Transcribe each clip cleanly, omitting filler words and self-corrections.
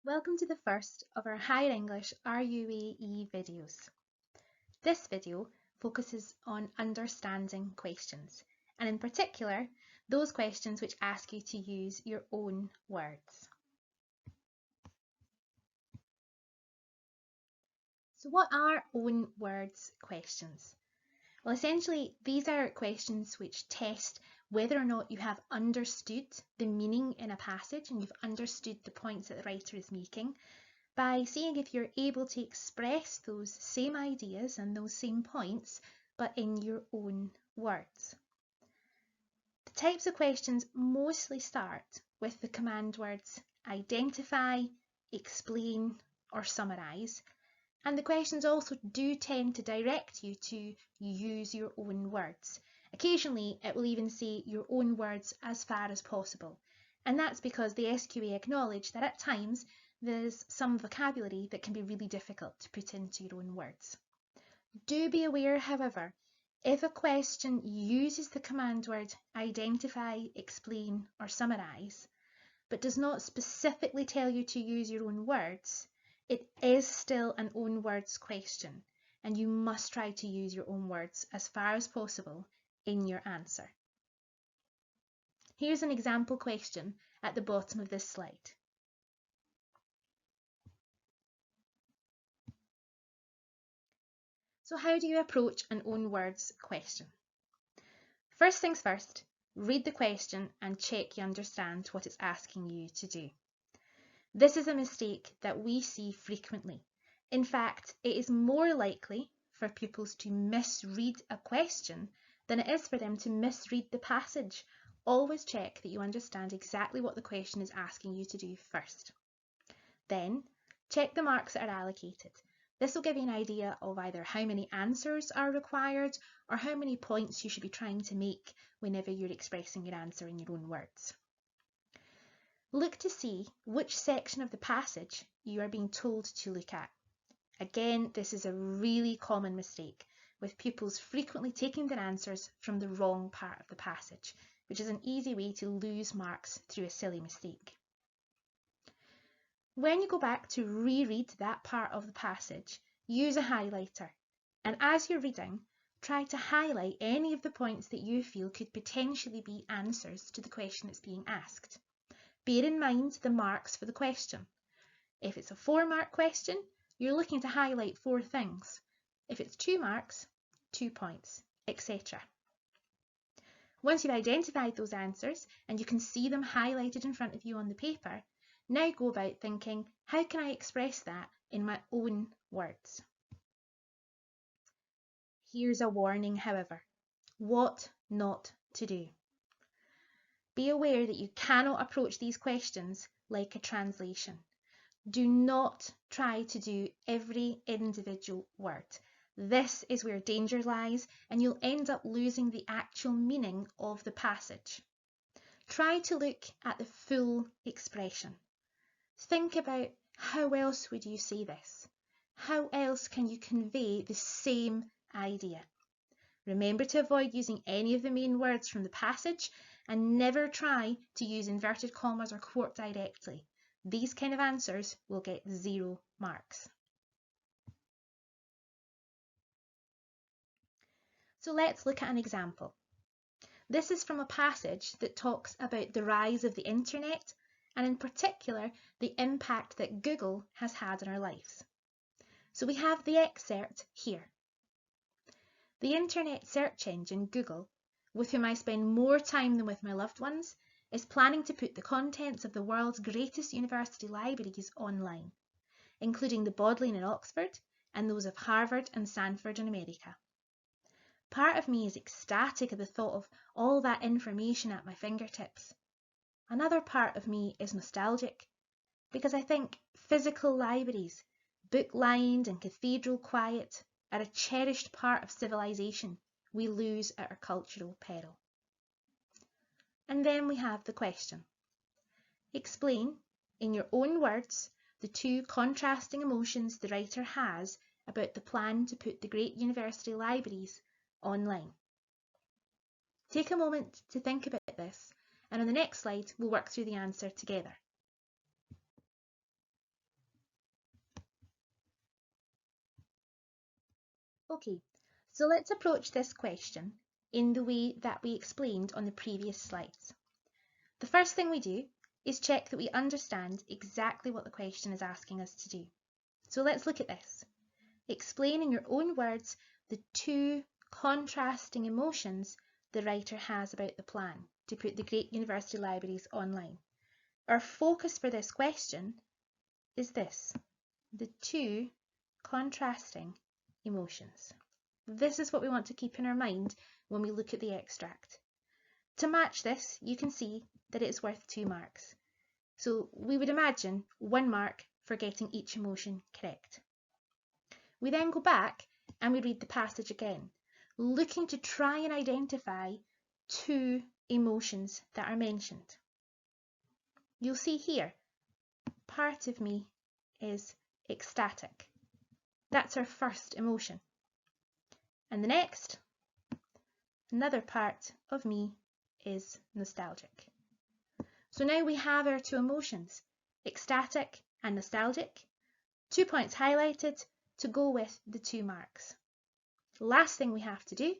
Welcome to the first of our Higher English RUAE videos. This video focuses on understanding questions, and in particular, those questions which ask you to use your own words. So what are own words questions? Well, essentially, these are questions which test whether or not you have understood the meaning in a passage and you've understood the points that the writer is making, by seeing if you're able to express those same ideas and those same points, but in your own words. The types of questions mostly start with the command words identify, explain, or summarise, and the questions also do tend to direct you to use your own words. Occasionally, it will even say your own words as far as possible, and that's because the SQA acknowledge that at times there's some vocabulary that can be really difficult to put into your own words. Do be aware, however, if a question uses the command word identify, explain, or summarise, but does not specifically tell you to use your own words, it is still an own words question, and you must try to use your own words as far as possible in your answer. Here's an example question at the bottom of this slide. So how do you approach an own words question? First things first, read the question and check you understand what it's asking you to do. This is a mistake that we see frequently. In fact, it is more likely for pupils to misread a question than it is for them to misread the passage. Always check that you understand exactly what the question is asking you to do first. Then, check the marks that are allocated. This will give you an idea of either how many answers are required or how many points you should be trying to make whenever you're expressing your answer in your own words. Look to see which section of the passage you are being told to look at. Again, this is a really common mistake, with pupils frequently taking their answers from the wrong part of the passage, which is an easy way to lose marks through a silly mistake. When you go back to reread that part of the passage, use a highlighter, and as you're reading, try to highlight any of the points that you feel could potentially be answers to the question that's being asked. Bear in mind the marks for the question. If it's a 4-mark question, you're looking to highlight 4 things. If it's 2 marks, 2 points, etc. Once you've identified those answers and you can see them highlighted in front of you on the paper, now go about thinking, how can I express that in my own words? Here's a warning, however. What not to do. Be aware that you cannot approach these questions like a translation. Do not try to do every individual word. This is where danger lies, and you'll end up losing the actual meaning of the passage. Try to look at the full expression. Think about how else would you say this? How else can you convey the same idea? Remember to avoid using any of the main words from the passage and never try to use inverted commas or quote directly. These kind of answers will get 0 marks. So let's look at an example. This is from a passage that talks about the rise of the internet and in particular the impact that Google has had on our lives. So we have the excerpt here. The internet search engine Google, with whom I spend more time than with my loved ones, is planning to put the contents of the world's greatest university libraries online, including the Bodleian in Oxford and those of Harvard and Stanford in America. Part of me is ecstatic at the thought of all that information at my fingertips. Another part of me is nostalgic, because I think physical libraries, book-lined and cathedral quiet, are a cherished part of civilization we lose at our cultural peril. And then we have the question. Explain, in your own words, the 2 contrasting emotions the writer has about the plan to put the great university libraries online. Take a moment to think about this, and on the next slide we'll work through the answer together. Okay, so let's approach this question in the way that we explained on the previous slides. The first thing we do is check that we understand exactly what the question is asking us to do. So let's look at this. Explain in your own words the two contrasting emotions the writer has about the plan to put the Great University Libraries online. Our focus for this question is this, the two contrasting emotions. This is what we want to keep in our mind when we look at the extract. To match this, you can see that it is worth 2 marks. So we would imagine 1 mark for getting each emotion correct. We then go back and we read the passage again, looking to try and identify 2 emotions that are mentioned. You'll see here, part of me is ecstatic. That's our first emotion. And the next, another part of me is nostalgic. So now we have our 2 emotions, ecstatic and nostalgic, 2 points highlighted to go with the 2 marks. Last thing we have to do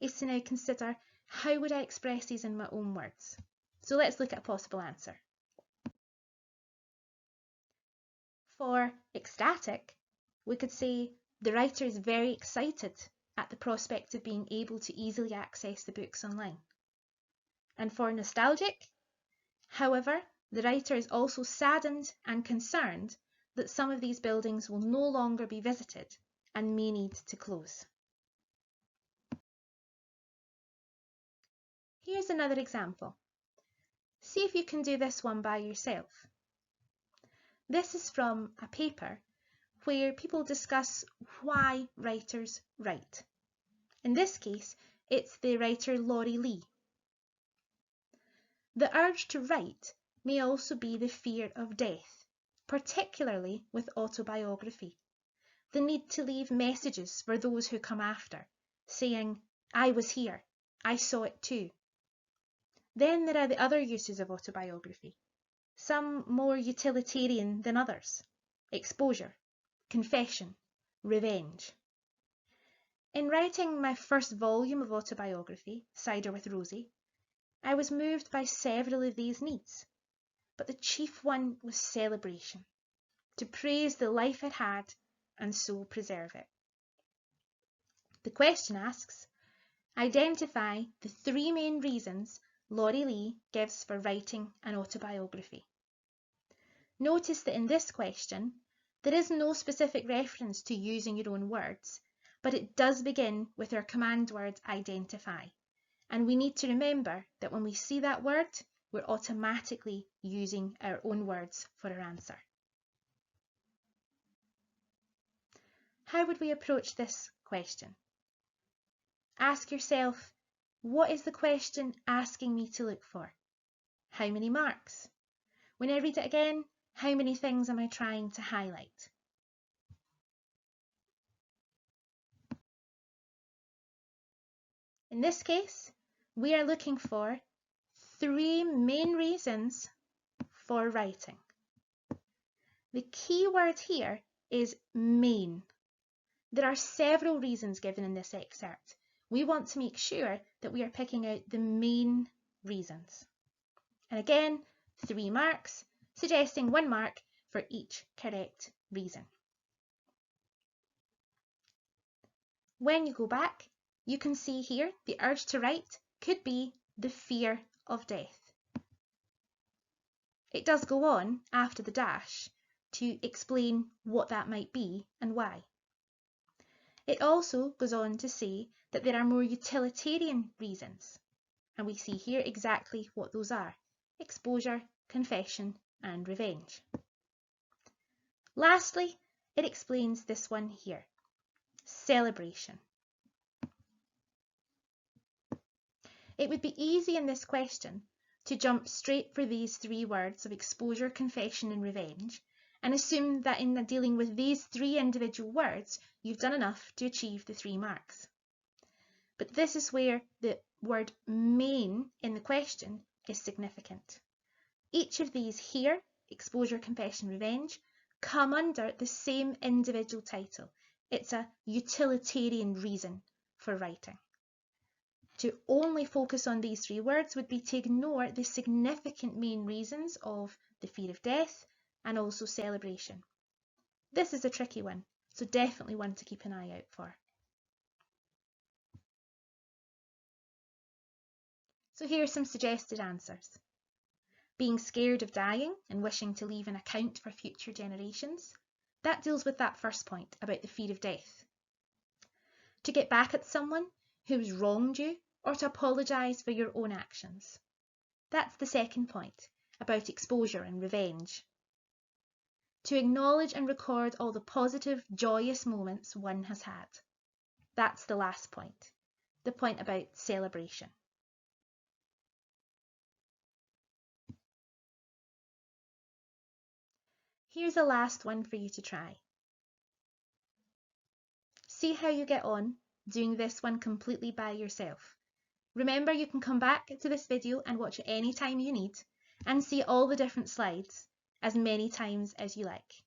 is to now consider how would I express these in my own words. So let's look at a possible answer. For ecstatic, we could say the writer is very excited at the prospect of being able to easily access the books online. And for nostalgic, however, the writer is also saddened and concerned that some of these buildings will no longer be visited and may need to close. Here's another example. See if you can do this one by yourself. This is from a paper where people discuss why writers write. In this case, it's the writer Laurie Lee. The urge to write may also be the fear of death, particularly with autobiography. The need to leave messages for those who come after, saying, I was here, I saw it too. Then there are the other uses of autobiography, some more utilitarian than others. Exposure, confession, revenge. In writing my first volume of autobiography, Cider with Rosie, I was moved by several of these needs, but the chief one was celebration, to praise the life it had and so preserve it. The question asks, identify the 3 main reasons Laurie Lee gives for writing an autobiography. Notice that in this question, there is no specific reference to using your own words, but it does begin with our command word identify. And we need to remember that when we see that word, we're automatically using our own words for our answer. How would we approach this question? Ask yourself, what is the question asking me to look for? How many marks? When I read it again, how many things am I trying to highlight? In this case, we are looking for 3 main reasons for writing. The key word here is main. There are several reasons given in this excerpt. We want to make sure that we are picking out the main reasons. And again, 3 marks, suggesting 1 mark for each correct reason. When you go back, you can see here the urge to write could be the fear of death. It does go on after the dash to explain what that might be and why. It also goes on to say that there are more utilitarian reasons, and we see here exactly what those are: exposure, confession, and revenge. Lastly, it explains this one here, celebration. It would be easy in this question to jump straight for these 3 words of exposure, confession, and revenge, and assume that in dealing with these 3 individual words, you've done enough to achieve the 3 marks. But this is where the word main in the question is significant. Each of these here, exposure, confession, revenge, come under the same individual title. It's a utilitarian reason for writing. To only focus on these 3 words would be to ignore the significant main reasons of the fear of death and also celebration. This is a tricky one, so definitely one to keep an eye out for. So here are some suggested answers. Being scared of dying and wishing to leave an account for future generations. That deals with that first point about the fear of death. To get back at someone who has wronged you or to apologise for your own actions. That's the second point, about exposure and revenge. To acknowledge and record all the positive, joyous moments one has had. That's the last point, the point about celebration. Here's a last one for you to try. See how you get on doing this one completely by yourself. Remember, you can come back to this video and watch it any time you need and see all the different slides as many times as you like.